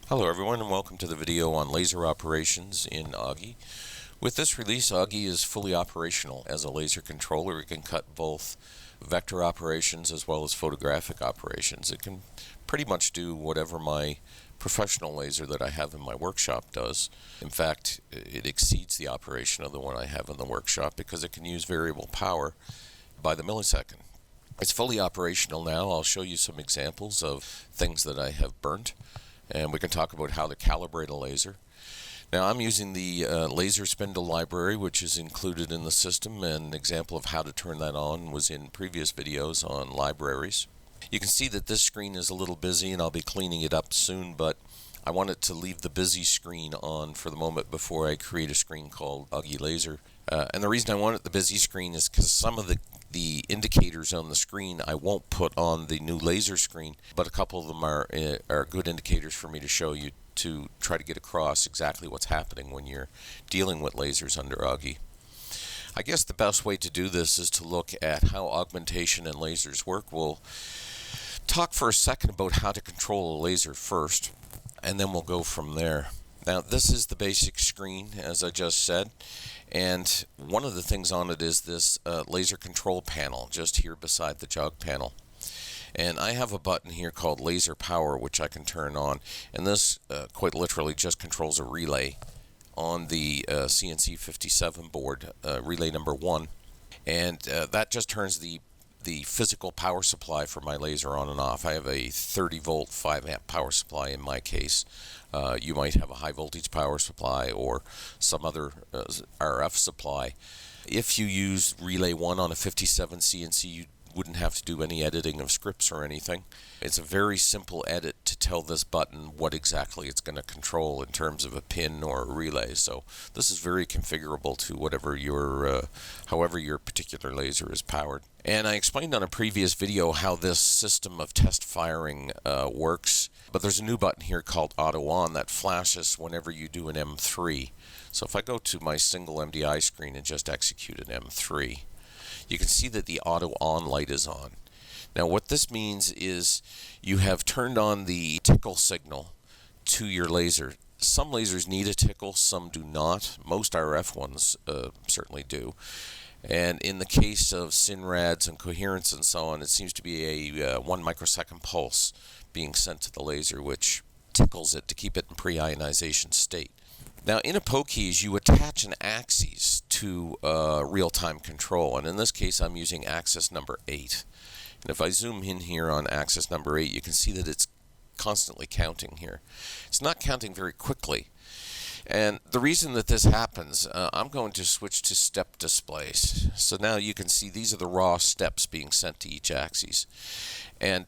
Hello everyone and welcome to the video on laser operations in Auggie. With this release, Auggie is fully operational as a laser controller. It can cut both vector operations as well as photographic operations. It can pretty much do whatever my professional laser that I have in my workshop does. In fact, it exceeds the operation of the one I have in the workshop because it can use variable power by the millisecond. It's fully operational now. I'll show you some examples of things that I have burnt, and we can talk about how to calibrate a laser. Now I'm using the laser spindle library, which is included in the system, and an example of how to turn that on was in previous videos on libraries. You can see that this screen is a little busy and I'll be cleaning it up soon, but I wanted to leave the busy screen on for the moment before I create a screen called Auggie Laser. And the reason I wanted the busy screen is because some of the indicators on the screen I won't put on the new laser screen, but a couple of them are good indicators for me to show you to try to get across exactly what's happening when you're dealing with lasers under Auggie. I guess the best way to do this is to look at how augmentation and lasers work. We'll talk for a second about how to control a laser first, and then we'll go from there. Now this is the basic screen, as I just said, and one of the things on it is this laser control panel just here beside the jog panel. And I have a button here called laser power, which I can turn on, and this quite literally just controls a relay on the CNC 57 board, relay number 1, and that just turns the physical power supply for my laser on and off. I have a 30 volt 5 amp power supply in my case. You might have a high voltage power supply or some other RF supply. If you use relay 1 on a 57 CNC, you wouldn't have to do any editing of scripts or anything. It's a very simple edit to tell this button what exactly it's going to control in terms of a pin or a relay. So this is very configurable to whatever however your particular laser is powered. And I explained on a previous video how this system of test firing works, but there's a new button here called AutoOn that flashes whenever you do an M3. So if I go to my single MDI screen and just execute an M3, you can see that the AutoOn light is on. Now what this means is you have turned on the tickle signal to your laser. Some lasers need a tickle, some do not. Most RF ones certainly do. And in the case of SINRADs and coherence and so on, it seems to be a 1 microsecond pulse being sent to the laser, which tickles it to keep it in pre-ionization state. Now in Apokeys, you attach an axis to real-time control, and in this case I'm using axis number 8. And if I zoom in here on axis number 8, you can see that it's constantly counting here. It's not counting very quickly. And the reason that this happens, I'm going to switch to step displays. So now you can see these are the raw steps being sent to each axis. And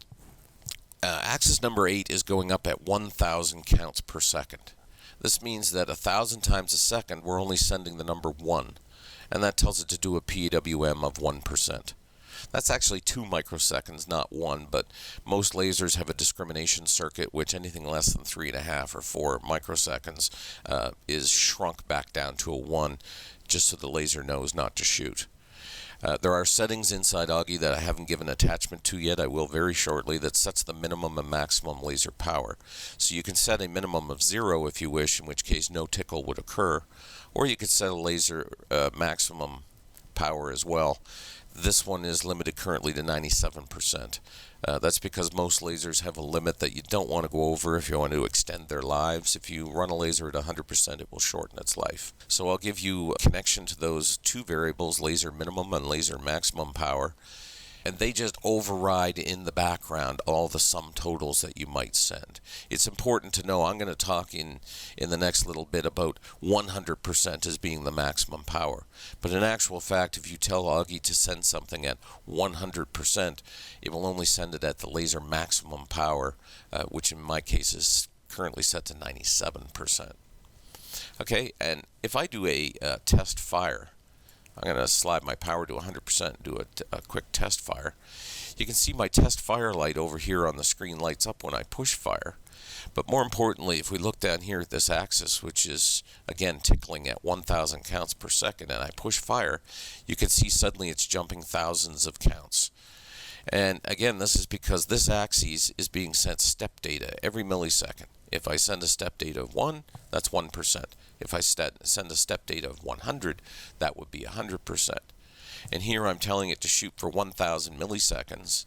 axis number 8 is going up at 1,000 counts per second. This means that 1,000 times a second we're only sending the number 1, and that tells it to do a PWM of 1%. That's actually 2 microseconds, not 1, but most lasers have a discrimination circuit which anything less than 3.5 or 4 microseconds is shrunk back down to a 1 just so the laser knows not to shoot. There are settings inside Auggie that I haven't given attachment to yet. I will very shortly, that sets the minimum and maximum laser power. So you can set a minimum of 0 if you wish, in which case no tickle would occur, or you could set a laser maximum power as well. This one is limited currently to 97%. That's because most lasers have a limit that you don't want to go over if you want to extend their lives. If you run a laser at 100%, it will shorten its life. So I'll give you a connection to those two variables, laser minimum and laser maximum power, and they just override in the background all the sum totals that you might send. It's important to know, I'm going to talk in the next little bit about 100% as being the maximum power. But in actual fact, if you tell Auggie to send something at 100%, it will only send it at the laser maximum power, which in my case is currently set to 97%. Okay, and if I do a test fire, I'm going to slide my power to 100% and do a quick test fire. You can see my test fire light over here on the screen lights up when I push fire. But more importantly, if we look down here at this axis, which is again tickling at 1,000 counts per second, and I push fire, you can see suddenly it's jumping thousands of counts. And again, this is because this axis is being sent step data every millisecond. If I send a step data of 1, that's 1%. If I send a step data of 100, that would be 100%. And here I'm telling it to shoot for 1,000 milliseconds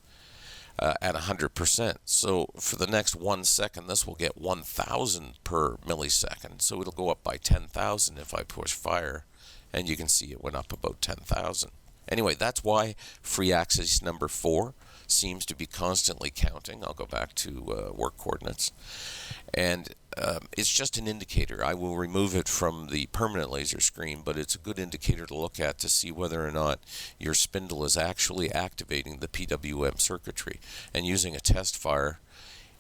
at 100%. So for the next 1 second, this will get 1,000 per millisecond. So it'll go up by 10,000 if I push fire. And you can see it went up about 10,000. Anyway, that's why free axis number 4 seems to be constantly counting. I'll go back to work coordinates. And it's just an indicator. I will remove it from the permanent laser screen, but it's a good indicator to look at to see whether or not your spindle is actually activating the PWM circuitry. And using a test fire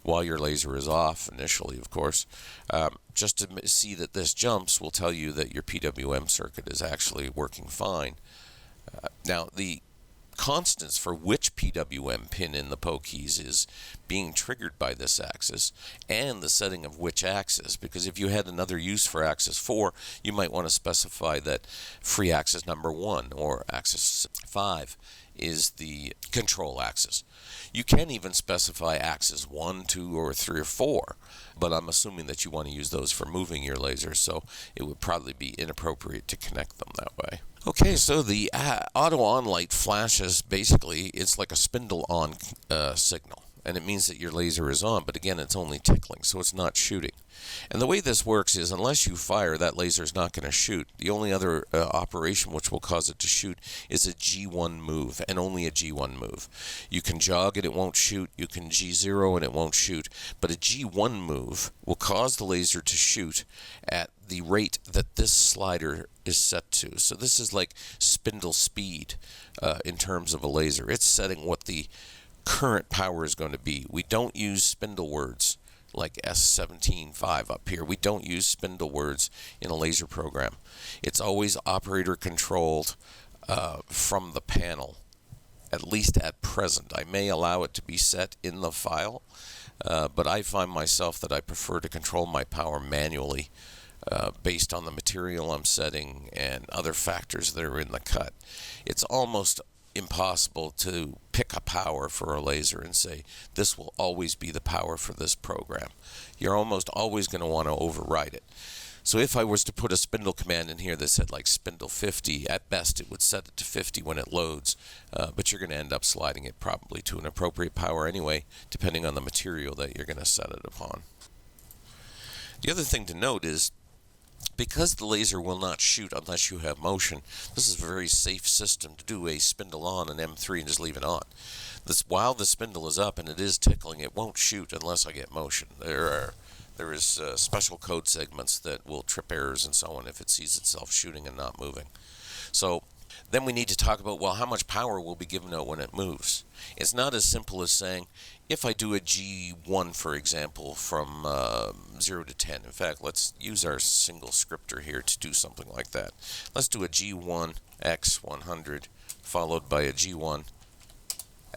while your laser is off, initially of course, just to see that this jumps will tell you that your PWM circuit is actually working fine. Now, the constants for which PWM pin in the pokeys is being triggered by this axis, and the setting of which axis, because if you had another use for axis 4, you might want to specify that free axis number 1 or axis 5 is the control axis. You can even specify axis 1, 2, or 3, or 4, but I'm assuming that you want to use those for moving your laser, so it would probably be inappropriate to connect them that way. Okay, so the AutoOn Light flashes, basically, it's like a spindle on signal, and it means that your laser is on, but again, it's only tickling, so it's not shooting. And the way this works is, unless you fire, that laser is not going to shoot. The only other operation which will cause it to shoot is a G1 move, and only a G1 move. You can jog it, it won't shoot. You can G0 and it won't shoot. But a G1 move will cause the laser to shoot at the rate that this slider is set to. So this is like spindle speed in terms of a laser. It's setting what the current power is going to be. We don't use spindle words like S17.5 up here. We don't use spindle words in a laser program. It's always operator controlled from the panel, at least at present. I may allow it to be set in the file, but I find myself that I prefer to control my power manually based on the material I'm setting and other factors that are in the cut. It's almost impossible to pick a power for a laser and say this will always be the power for this program. You're almost always going to want to override it. So if I was to put a spindle command in here that said like spindle 50, at best it would set it to 50 when it loads, but you're going to end up sliding it probably to an appropriate power anyway, depending on the material that you're going to set it upon. The other thing to note is, because the laser will not shoot unless you have motion, this is a very safe system to do a spindle on an M3 and just leave it on. While the spindle is up and it is tickling, it won't shoot unless I get motion. There is special code segments that will trip errors and so on if it sees itself shooting and not moving. So then we need to talk about, well, how much power will be given out when it moves. It's not as simple as saying, if I do a G1, for example, from 0 to 10. In fact, let's use our single scripter here to do something like that. Let's do a G1 x 100 followed by a G1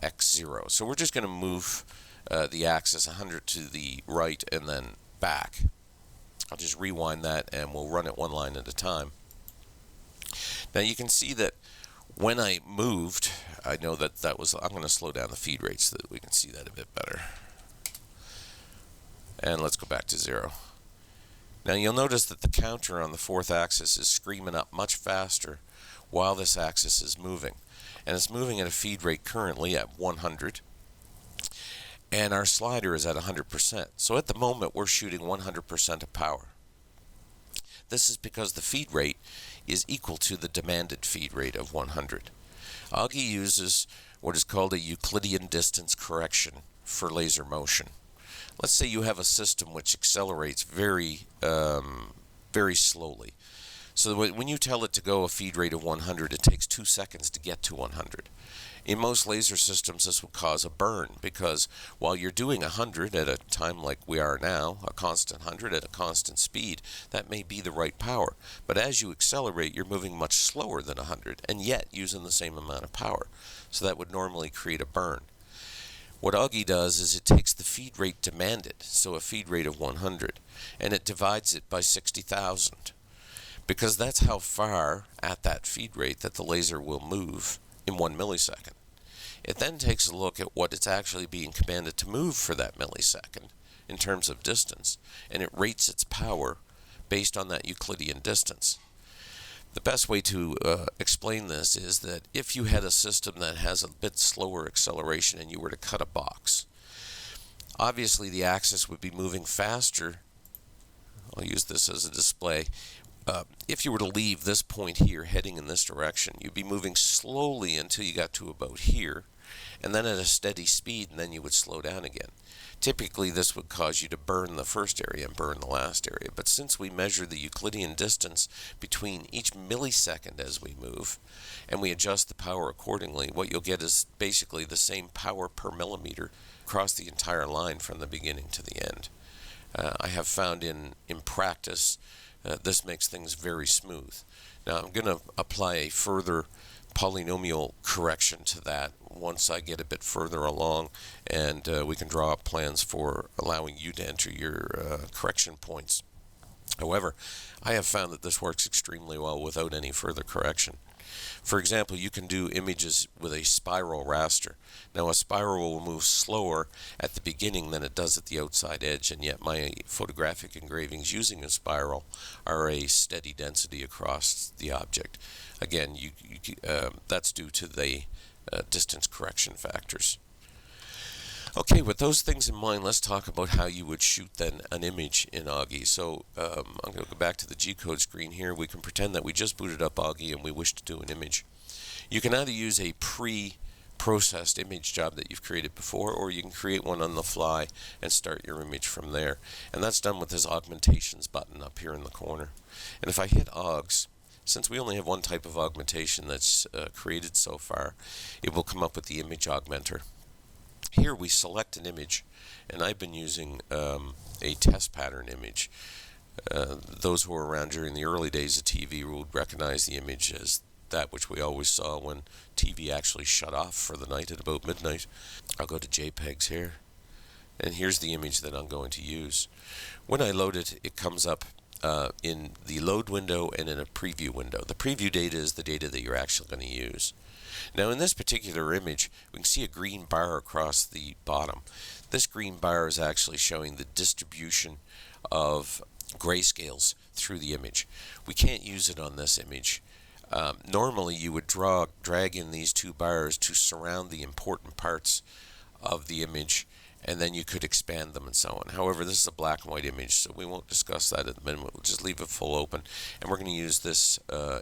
x 0. So we're just going to move the axis 100 to the right and then back. I'll just rewind that and we'll run it one line at a time. Now you can see that when I moved, I know that I'm going to slow down the feed rate so that we can see that a bit better. And let's go back to 0. Now you'll notice that the counter on the fourth axis is screaming up much faster while this axis is moving. And it's moving at a feed rate currently at 100. And our slider is at 100%. So at the moment we're shooting 100% of power. This is because the feed rate is equal to the demanded feed rate of 100. Auggie uses what is called a Euclidean distance correction for laser motion. Let's say you have a system which accelerates very slowly. So when you tell it to go a feed rate of 100, it takes 2 seconds to get to 100. In most laser systems, this will cause a burn, because while you're doing 100 at a time like we are now, a constant 100 at a constant speed, that may be the right power. But as you accelerate, you're moving much slower than 100, and yet using the same amount of power. So that would normally create a burn. What Auggie does is it takes the feed rate demanded, so a feed rate of 100, and it divides it by 60,000. Because that's how far at that feed rate that the laser will move in 1 millisecond. It then takes a look at what it's actually being commanded to move for that millisecond, in terms of distance, and it rates its power based on that Euclidean distance. The best way to explain this is that if you had a system that has a bit slower acceleration and you were to cut a box, obviously the axis would be moving faster. I'll use this as a display. If you were to leave this point here heading in this direction, you'd be moving slowly until you got to about here, and then at a steady speed, and then you would slow down again. Typically this would cause you to burn the first area and burn the last area, but since we measure the Euclidean distance between each millisecond as we move, and we adjust the power accordingly, what you'll get is basically the same power per millimeter across the entire line from the beginning to the end. I have found in practice this makes things very smooth. Now I'm going to apply a further polynomial correction to that once I get a bit further along, and we can draw up plans for allowing you to enter your correction points. However, I have found that this works extremely well without any further correction. For example, you can do images with a spiral raster. Now a spiral will move slower at the beginning than it does at the outside edge, and yet my photographic engravings using a spiral are a steady density across the object. Again, that's due to the distance correction factors. Okay, with those things in mind, let's talk about how you would shoot then an image in Auggie. So I'm going to go back to the G-code screen here. We can pretend that we just booted up Auggie and we wish to do an image. You can either use a pre-processed image job that you've created before, or you can create one on the fly and start your image from there. And that's done with this augmentations button up here in the corner. And if I hit Augs, since we only have one type of augmentation that's created so far, it will come up with the image augmenter. Here we select an image, and I've been using a test pattern image. Those who were around during the early days of TV would recognize the image as that which we always saw when TV actually shut off for the night at about midnight. I'll go to JPEGs here, and here's the image that I'm going to use. When I load it, it comes up in the load window and in a preview window. The preview data is the data that you're actually going to use. Now in this particular image, we can see a green bar across the bottom. This green bar is actually showing the distribution of grayscales through the image. We can't use it on this image. Normally you would drag in these two bars to surround the important parts of the image, and then you could expand them and so on. However, this is a black and white image, so we won't discuss that at the minute. We'll just leave it full open, and we're going to use this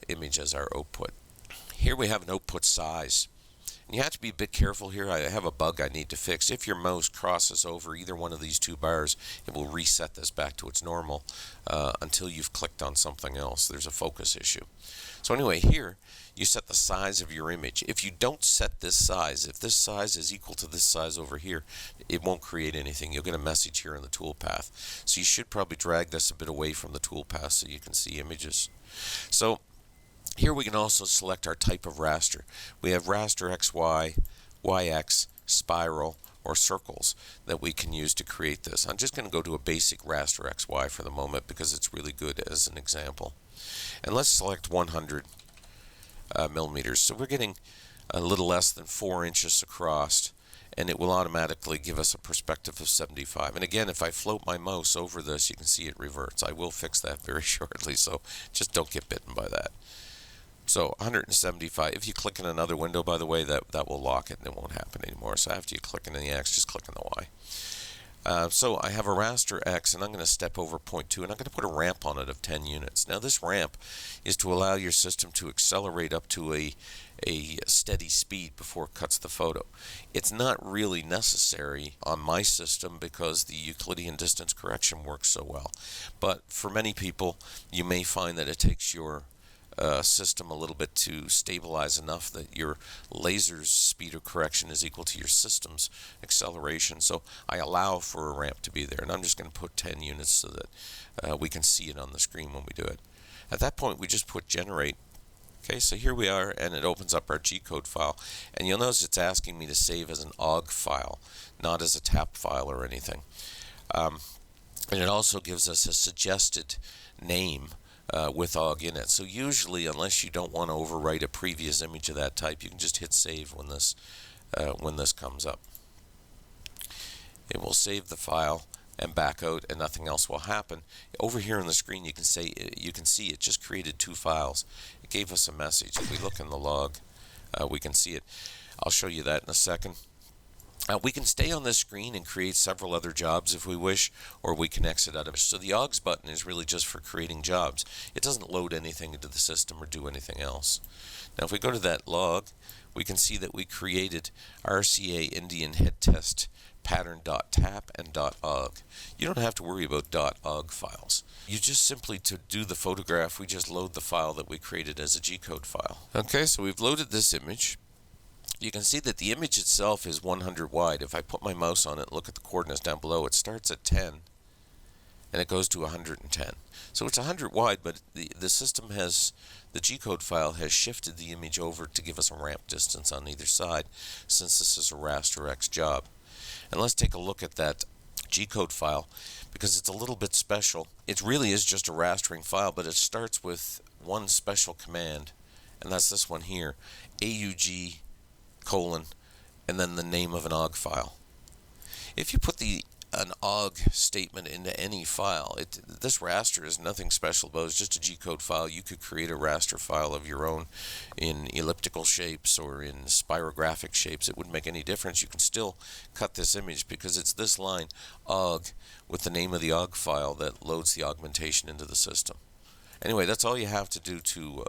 image as our output. Here we have an output size. And you have to be a bit careful here. I have a bug I need to fix. If your mouse crosses over either one of these two bars, it will reset this back to its normal until you've clicked on something else. There's a focus issue. So anyway, here you set the size of your image. If you don't set this size, if this size is equal to this size over here, it won't create anything. You'll get a message here in the toolpath. So you should probably drag this a bit away from the toolpath so you can see images. So here we can also select our type of raster. We have raster XY, YX, spiral, or circles that we can use to create this. I'm just going to go to a basic raster XY for the moment because it's really good as an example. And let's select 100 millimeters. So we're getting a little less than 4 inches across, and it will automatically give us a perspective of 75. And again, if I float my mouse over this, you can see it reverts. I will fix that very shortly, so just don't get bitten by that. So 175. If you click in another window, by the way, that will lock it and it won't happen anymore. So after you click in the X, just click in the Y. So I have a raster X, and I'm going to step over 0.2, and I'm going to put a ramp on it of 10 units. Now this ramp is to allow your system to accelerate up to a steady speed before it cuts the photo. It's not really necessary on my system because the Euclidean distance correction works so well. But for many people, you may find that it takes your system a little bit to stabilize enough that your laser's speed of correction is equal to your system's acceleration. So I allow for a ramp to be there, and I'm just going to put 10 units so that we can see it on the screen when we do it. At that point, we just put generate. Okay, so here we are, and it opens up our G-code file, and you'll notice it's asking me to save as an AUG file, not as a TAP file or anything. And it also gives us a suggested name with AUG in it. So usually, unless you don't want to overwrite a previous image of that type, you can just hit save when this comes up. It will save the file. and back out, and nothing else will happen. Over here on the screen, you can see it just created two files. It gave us a message. If we look in the log, we can see it. I'll show you that in a second. We can stay on this screen and create several other jobs if we wish, or we can exit out of it. So the Augs button is really just for creating jobs. It doesn't load anything into the system or do anything else. Now if we go to that log, we can see that we created RCA Indian head test pattern.tap and .aug. You don't have to worry about .aug files. You just simply, to do the photograph, we just load the file that we created as a G-code file. Okay, so we've loaded this image. You can see that the image itself is 100 wide. If I put my mouse on it, look at the coordinates down below, it starts at 10 and it goes to 110. So it's 100 wide, but the system has, the G-code file has shifted the image over to give us a ramp distance on either side, since this is a raster X job. And let's take a look at that G-code file, because it's a little bit special. It really is just a rastering file, but it starts with one special command, and that's this one here, AUG : and then the name of an Aug file. If you put an Aug statement into any file, this raster is nothing special about it. It's just a G-code file. You could create a raster file of your own in elliptical shapes or in spirographic shapes. It wouldn't make any difference. You can still cut this image because it's this line, Aug, with the name of the Aug file that loads the augmentation into the system. Anyway, that's all you have to do to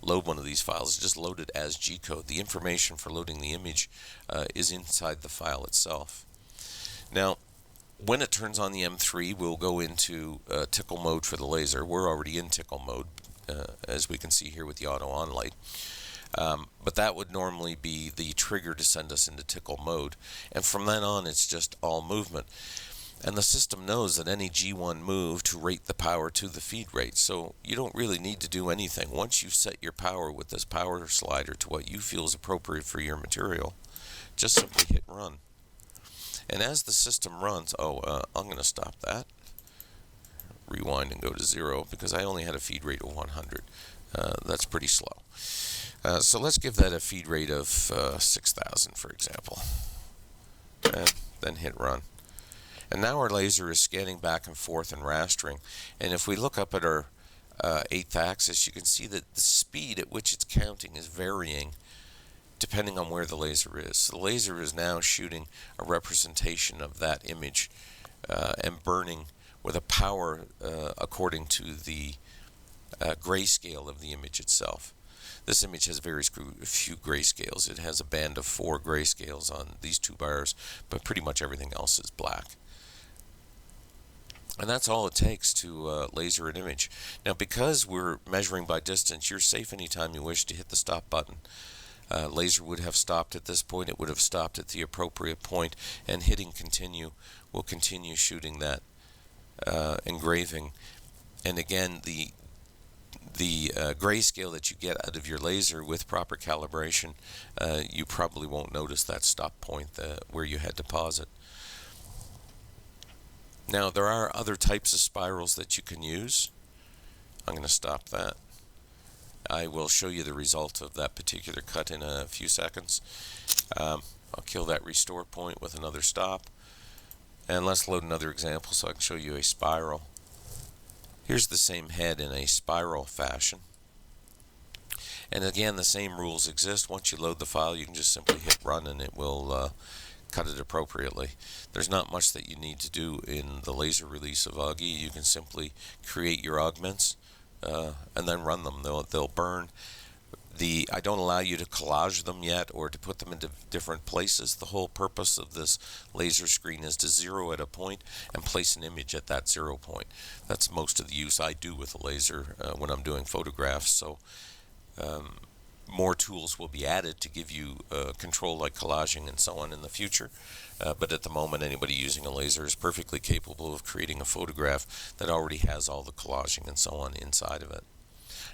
load one of these files. Just load it as G-code. The information for loading the image is inside the file itself. Now, when it turns on the M3, we'll go into tickle mode for the laser. We're already in tickle mode, as we can see here with the AutoOn Light. But that would normally be the trigger to send us into tickle mode. And from then on, it's just all movement. And the system knows that any G1 move to rate the power to the feed rate. So you don't really need to do anything. Once you've set your power with this power slider to what you feel is appropriate for your material, just simply hit run. And as the system runs, I'm going to stop that. Rewind and go to 0 because I only had a feed rate of 100. That's pretty slow. So let's give that a feed rate of 6,000, for example. And then hit run. And now our laser is scanning back and forth and rastering. And if we look up at our 8th axis, you can see that the speed at which it's counting is varying depending on where the laser is. So the laser is now shooting a representation of that image and burning with a power according to the grayscale of the image itself. This image has very few grayscales. It has a band of 4 grayscales on these 2 bars, but pretty much everything else is black. And that's all it takes to laser an image. Now, because we're measuring by distance, you're safe anytime you wish to hit the stop button. Laser would have stopped at this point. It would have stopped at the appropriate point, and hitting continue will continue shooting that engraving. And again, the grayscale that you get out of your laser with proper calibration, you probably won't notice that stop point where you had to pause it. Now, there are other types of spirals that you can use. I'm going to stop that. I will show you the result of that particular cut in a few seconds. I'll kill that restore point with another stop. And let's load another example so I can show you a spiral. Here's the same head in a spiral fashion. And again, the same rules exist. Once you load the file, you can just simply hit run and it will cut it appropriately. There's not much that you need to do in the laser release of Auggie. You can simply create your augments and then run them. They'll burn. I don't allow you to collage them yet or to put them into different places. The whole purpose of this laser screen is to zero at a point and place an image at that 0 point. That's most of the use I do with a laser when I'm doing photographs. So more tools will be added to give you control like collaging and so on in the future. But at the moment, anybody using a laser is perfectly capable of creating a photograph that already has all the collaging and so on inside of it.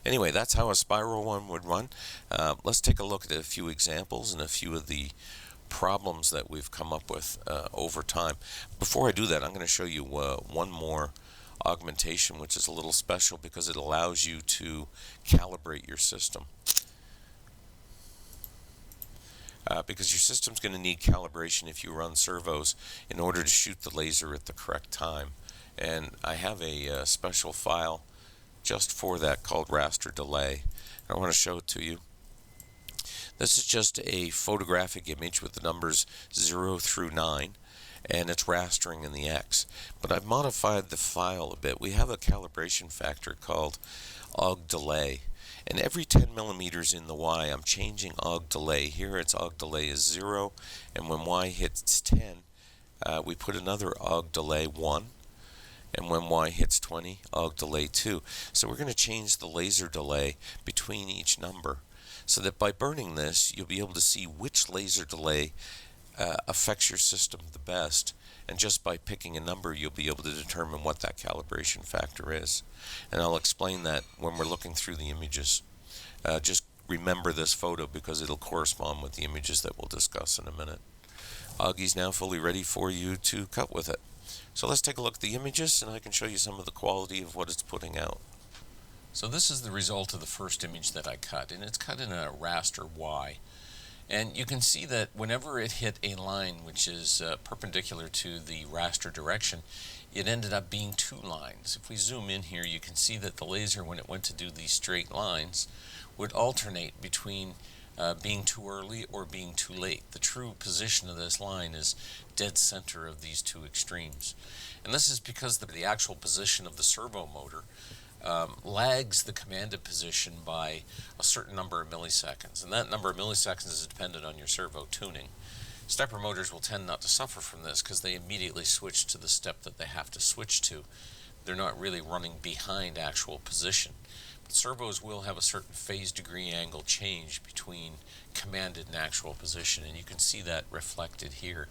Anyway, that's how a spiral one would run. Let's take a look at a few examples and a few of the problems that we've come up with over time. Before I do that, I'm going to show you one more augmentation, which is a little special because it allows you to calibrate your system. because your system's going to need calibration if you run servos in order to shoot the laser at the correct time. And I have a special file just for that called raster delay. I want to show it to you. This is just a photographic image with the numbers 0 through 9, and it's rastering in the X. But I've modified the file a bit. We have a calibration factor called Auggie delay, and every 10 millimeters in the Y, I'm changing Auggie delay. Here it's Auggie delay is 0, and when Y hits 10, we put another Auggie delay 1, and when Y hits 20, Auggie delay 2. So we're going to change the laser delay between each number, so that by burning this, you'll be able to see which laser delay affects your system the best, and just by picking a number, you'll be able to determine what that calibration factor is. And I'll explain that when we're looking through the images. Just remember this photo because it'll correspond with the images that we'll discuss in a minute. Auggie's now fully ready for you to cut with it. So let's take a look at the images, and I can show you some of the quality of what it's putting out. So this is the result of the first image that I cut, and it's cut in a raster Y. And you can see that whenever it hit a line which is perpendicular to the raster direction, it ended up being 2 lines. If we zoom in here, you can see that the laser, when it went to do these straight lines, would alternate between being too early or being too late. The true position of this line is dead center of these two extremes. And this is because the actual position of the servo motor lags the commanded position by a certain number of milliseconds, and that number of milliseconds is dependent on your servo tuning. Stepper motors will tend not to suffer from this because they immediately switch to the step that they have to switch to. They're not really running behind actual position. But servos will have a certain phase degree angle change between commanded and actual position, and you can see that reflected here.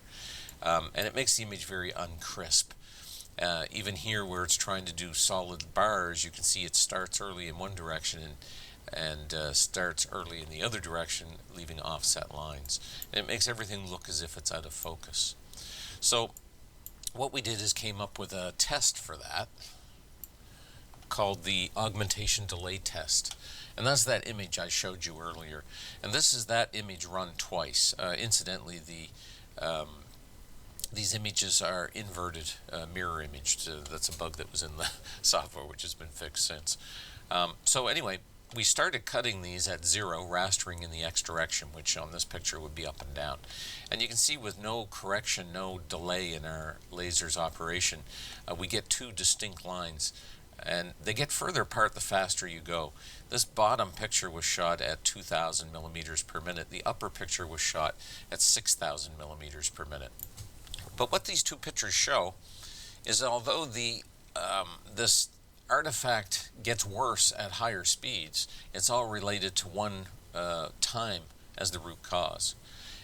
And it makes the image very uncrisp. Even here where it's trying to do solid bars, you can see it starts early in one direction and starts early in the other direction, leaving offset lines. And it makes everything look as if it's out of focus. So what we did is came up with a test for that called the augmentation delay test. And that's that image I showed you earlier. And this is that image run twice. Incidentally, these images are inverted mirror image. That's a bug that was in the software, which has been fixed since. So anyway, we started cutting these at 0, rastering in the X direction, which on this picture would be up and down. And you can see with no correction, no delay in our laser's operation, we get 2 distinct lines. And they get further apart the faster you go. This bottom picture was shot at 2,000 millimeters per minute. The upper picture was shot at 6,000 millimeters per minute. But what these 2 pictures show is although this artifact gets worse at higher speeds, it's all related to one time as the root cause.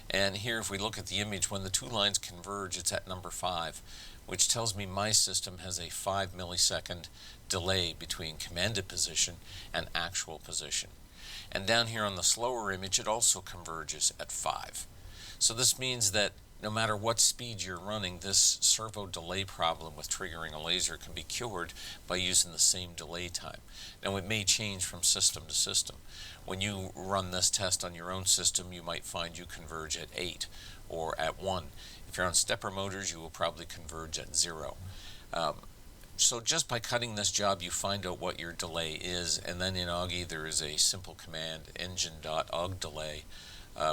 And here, if we look at the image, when the 2 lines converge, it's at number 5, which tells me my system has a 5 millisecond delay between commanded position and actual position. And down here on the slower image, it also converges at 5. So this means that no matter what speed you're running, this servo delay problem with triggering a laser can be cured by using the same delay time. Now, it may change from system to system. When you run this test on your own system, you might find you converge at 8 or at 1. If you're on stepper motors, you will probably converge at 0. So just by cutting this job, you find out what your delay is, and then in Auggie there is a simple command, engine.augdelay,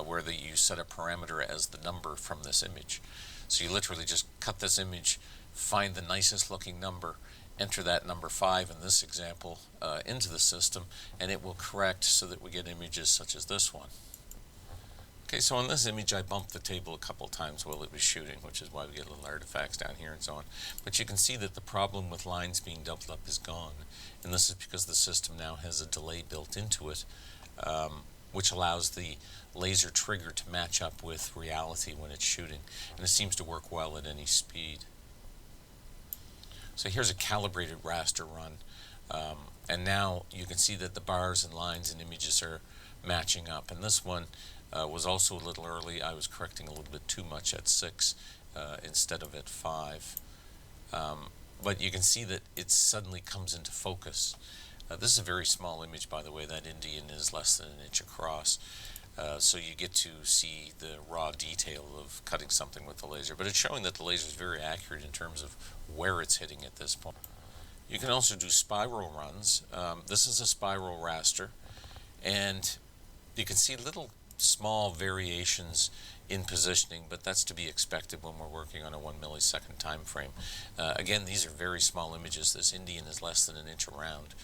where you set a parameter as the number from this image. So you literally just cut this image, find the nicest looking number, enter that number 5 in this example into the system, and it will correct so that we get images such as this one. Okay, so on this image I bumped the table a couple times while it was shooting, which is why we get little artifacts down here and so on. But you can see that the problem with lines being doubled up is gone, and this is because the system now has a delay built into it, which allows the laser trigger to match up with reality when it's shooting, and it seems to work well at any speed. So here's a calibrated raster run, and now you can see that the bars and lines and images are matching up, and this one was also a little early. I was correcting a little bit too much at 6 instead of at 5. But you can see that it suddenly comes into focus. This is a very small image, by the way. That Indian is less than an inch across. So you get to see the raw detail of cutting something with the laser. But it's showing that the laser is very accurate in terms of where it's hitting at this point. You can also do spiral runs. This is a spiral raster, and you can see little small variations in positioning, but that's to be expected when we're working on a 1 millisecond time frame. Again, these are very small images. This Indian is less than an inch around.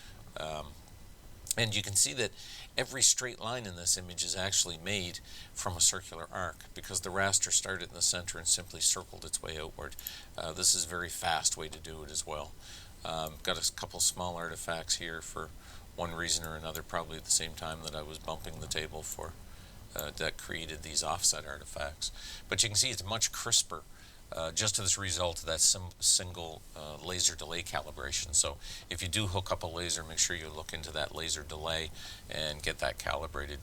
And you can see that every straight line in this image is actually made from a circular arc, because the raster started in the center and simply circled its way outward. This is a very fast way to do it as well. Got a couple small artifacts here for one reason or another, probably at the same time that I was bumping the table for that created these offset artifacts. But you can see it's much crisper just as a result of that single laser delay calibration. So if you do hook up a laser, make sure you look into that laser delay and get that calibrated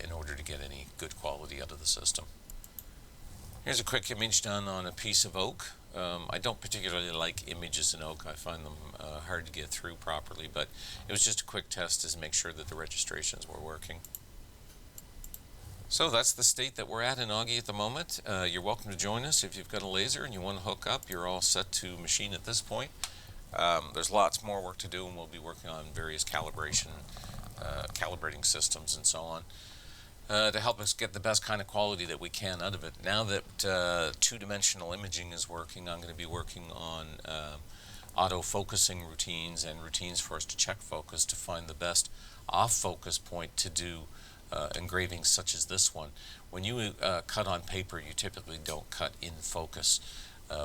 in order to get any good quality out of the system. Here's a quick image done on a piece of oak. I don't particularly like images in oak. I find them hard to get through properly, but it was just a quick test to make sure that the registrations were working. So that's the state that we're at in Auggie at the moment. You're welcome to join us if you've got a laser and you want to hook up. You're all set to machine at this point. There's lots more work to do, and we'll be working on various calibrating systems and so on to help us get the best kind of quality that we can out of it. Now that two-dimensional imaging is working, I'm going to be working on auto-focusing routines and routines for us to check focus to find the best off-focus point to do engravings such as this one. When you cut on paper, you typically don't cut in focus.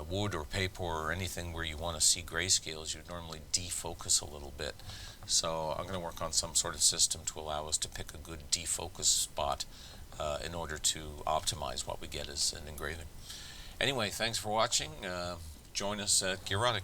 Wood or paper or anything where you want to see grayscales, you normally defocus a little bit. So I'm going to work on some sort of system to allow us to pick a good defocus spot in order to optimize what we get as an engraving. Anyway, thanks for watching. Join us at Gearotic.